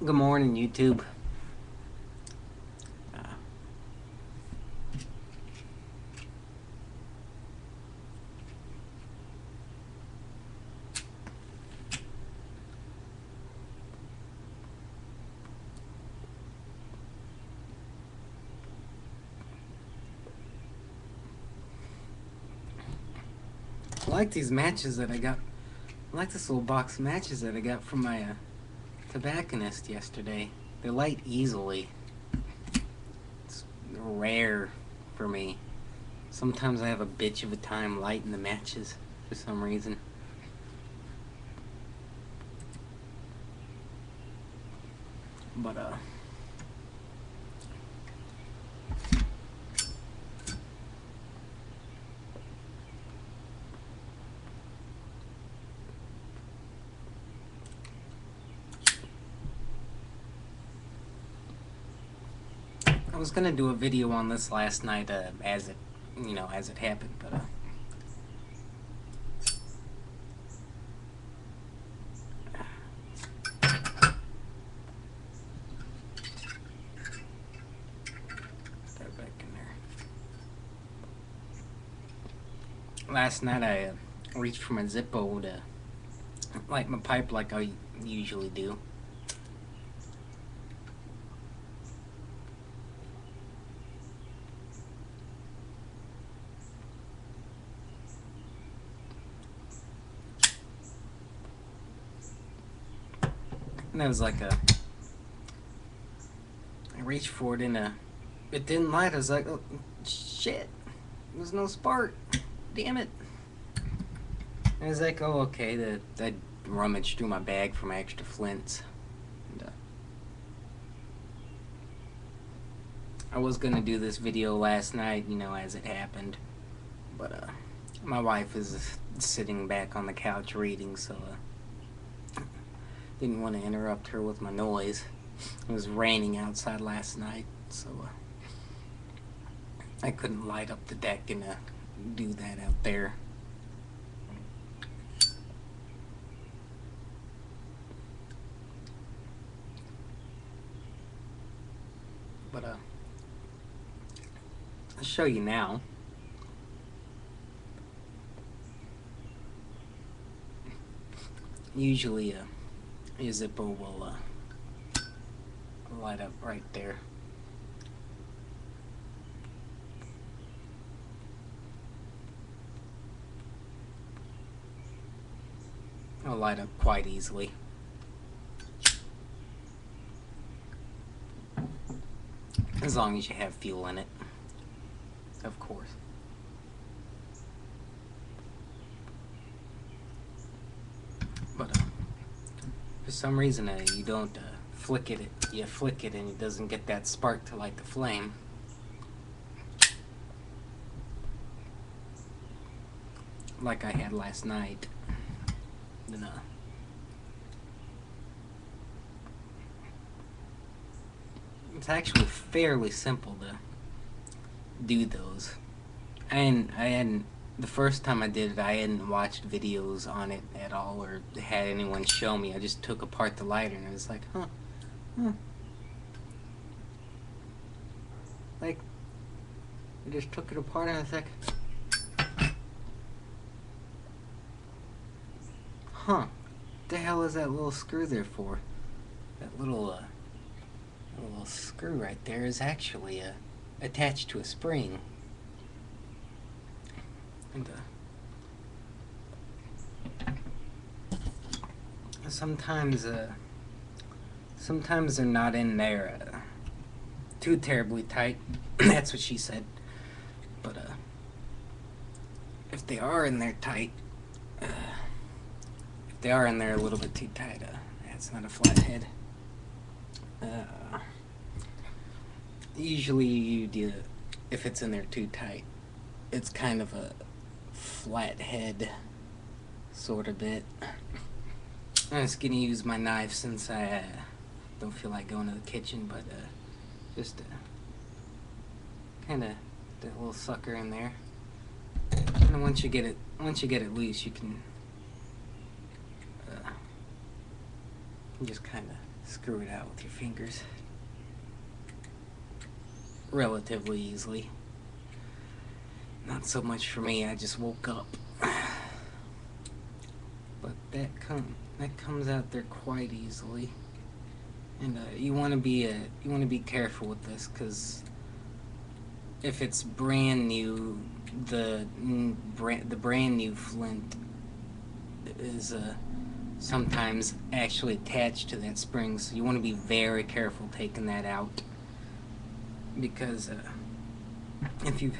Good morning, YouTube. I like these matches that I got. I like this little box of matches that I got from my tobacconist yesterday. They light easily. It's rare for me. Sometimes I have a bitch of a time lighting the matches for some reason. But I was gonna do a video on this last night, as it happened, but start back in there. Last night I reached for my Zippo to light my pipe like I usually do. And I was like I reached for it and it didn't light. I was like, oh shit, there's no spark. Damn it. And I was like, oh okay, I rummaged through my bag for my extra flints. And, I was gonna do this video last night, as it happened. But my wife is sitting back on the couch reading, so didn't want to interrupt her with my noise. It was raining outside last night, so I couldn't light up the deck and do that out there. But I'll show you now. Usually a Zippo will light up right there. It'll light up quite easily. As long as you have fuel in it, of course. But for some reason you don't flick it. You flick it and it doesn't get that spark to light the flame. Like I had last night. Then it's actually fairly simple to do those. And the first time I did it, I hadn't watched videos on it at all or had anyone show me. I just took apart the lighter and I was like, huh. Like, I just took it apart and I was like, huh, the hell is that little screw there for? That little screw right there is actually attached to a spring. And sometimes they're not in there too terribly tight. That's what she said. But if they are in there tight, if they are in there a little bit too tight, that's not a flat head. Usually you do, if it's in there too tight, it's kind of a flat head sort of bit. I'm just gonna use my knife since I don't feel like going to the kitchen, but just kind of that little sucker in there. And once you get it loose, you can just kind of screw it out with your fingers relatively easily. Not so much for me, I just woke up. But that comes out there quite easily. And you want to be careful with this, because if it's brand new, the brand new flint is sometimes actually attached to that spring, so you want to be very careful taking that out, because if you're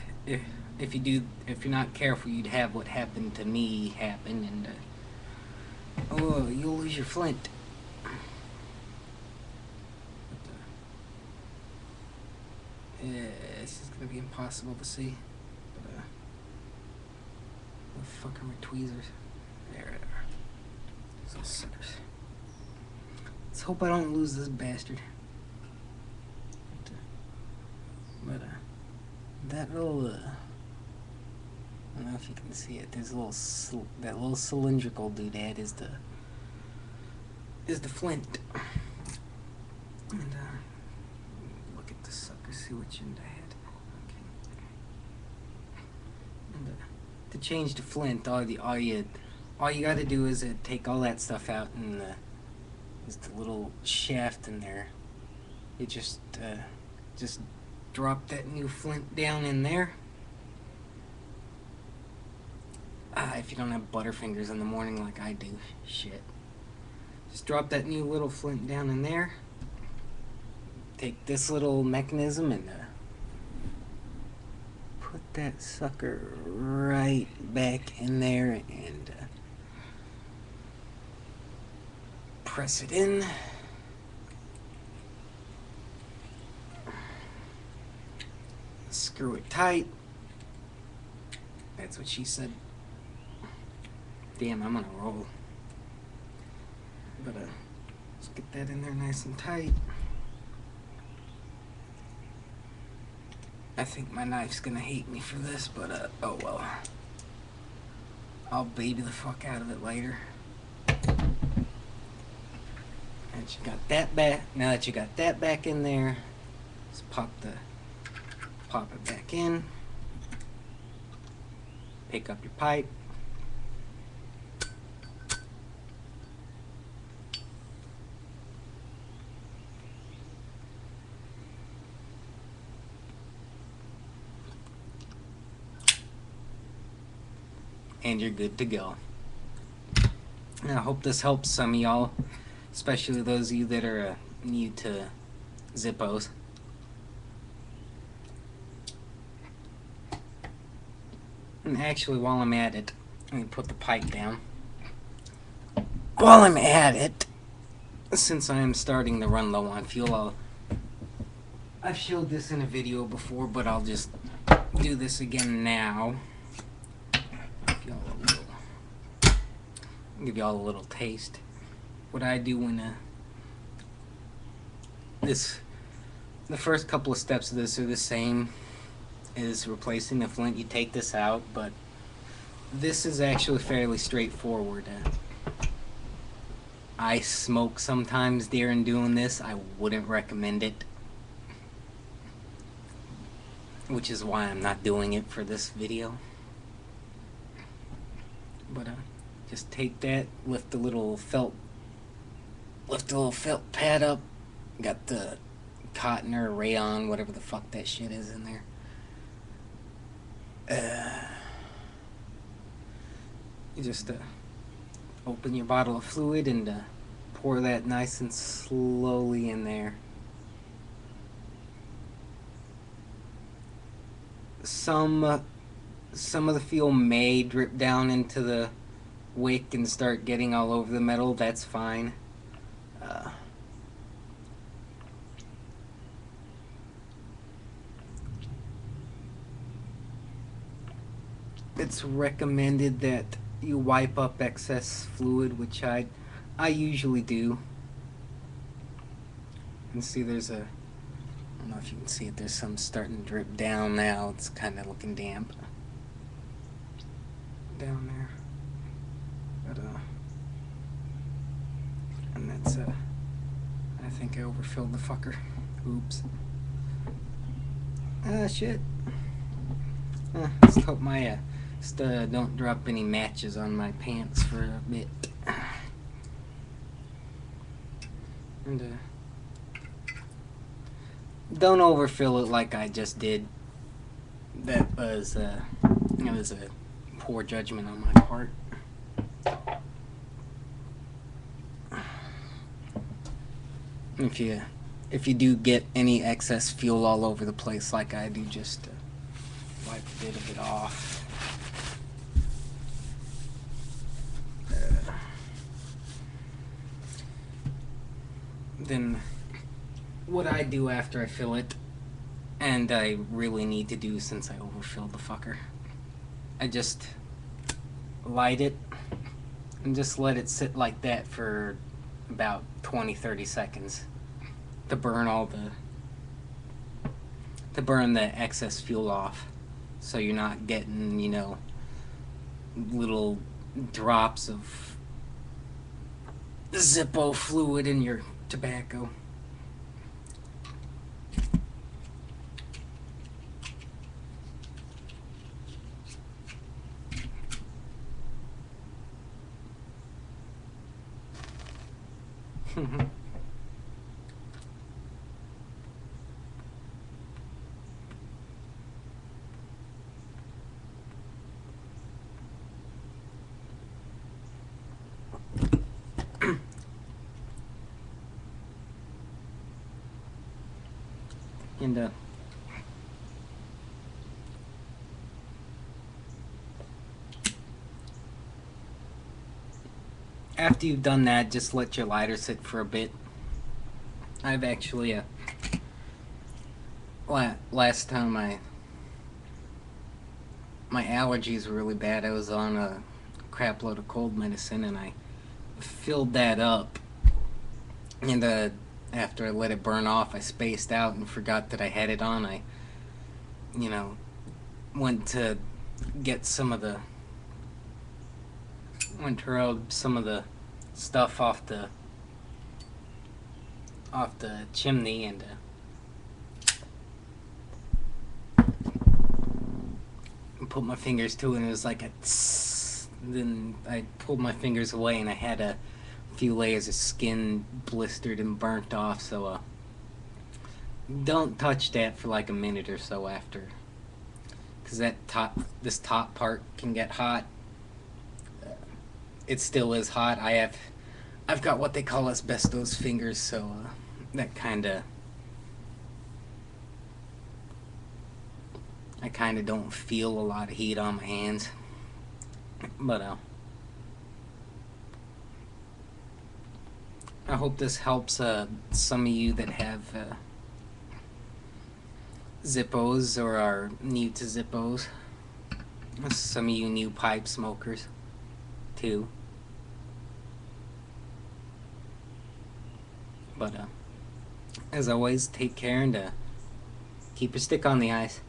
not careful, you'd have what happened to me happen, and oh, you'll lose your flint. This is gonna be impossible to see. But what the fuck are my tweezers? There they are. Those suckers. Let's hope I don't lose this bastard. But that little I don't know if you can see it. There's a little that little cylindrical doodad is the flint. And look at the sucker. See which end I had. Okay. And to change the flint, all you gotta do is take all that stuff out, and there's the little shaft in there. You just drop that new flint down in there. If you don't have butterfingers in the morning like I do, shit. Just drop that new little flint down in there. Take this little mechanism and put that sucker right back in there and press it in. Screw it tight. That's what she said. Damn, I'm on a roll. But let's get that in there nice and tight. I think my knife's gonna hate me for this, but oh well. I'll baby the fuck out of it later. And you got that back. Now that you got that back in there, let's pop it back in. Pick up your pipe. And you're good to go. And I hope this helps some of y'all, especially those of you that are new to Zippos. And actually, while I'm at it, let me put the pipe down. While I'm at it, since I am starting to run low on fuel, I've showed this in a video before, but I'll just do this again now. Give y'all a little taste. What I do when the first couple of steps of this are the same as replacing the flint. You take this out, but this is actually fairly straightforward. I smoke sometimes during doing this. I wouldn't recommend it, which is why I'm not doing it for this video. But just take that, lift the little felt pad up. Got the cotton or rayon, whatever the fuck that shit is in there. You just open your bottle of fluid and pour that nice and slowly in there. Some of the fuel may drip down into the wick and start getting all over the metal. That's fine. It's recommended that you wipe up excess fluid, which I usually do. And see, there's I don't know if you can see it, there's some starting to drip down now. It's kind of looking damp down there. But and that's I think I overfilled the fucker. Oops. Ah, shit. Let's hope my don't drop any matches on my pants for a bit. And don't overfill it like I just did. That was it was a poor judgment on my part. If you do get any excess fuel all over the place like I do, just wipe a bit of it off. Then what I do after I fill it, and I really need to do since I overfilled the fucker, I just light it and just let it sit like that for about 20-30 seconds to burn the excess fuel off, so you're not getting, you know, little drops of Zippo fluid in your tobacco. And after you've done that, just let your lighter sit for a bit. I've actually last time my allergies were really bad, I was on a crap load of cold medicine, and I filled that up, and after I let it burn off, I spaced out and forgot that I had it on. I, you know, went to rub some of the stuff off the chimney, and put my fingers to it, and it was like a tss. Then I pulled my fingers away, and I had a few layers of skin blistered and burnt off, so don't touch that for like a minute or so after, because this top part can get hot. It still is hot. I've got what they call asbestos fingers, so that I kinda don't feel a lot of heat on my hands, but I hope this helps some of you that have Zippos or are new to Zippos. Some of you new pipe smokers too. But as always, take care, and keep your stick on the ice.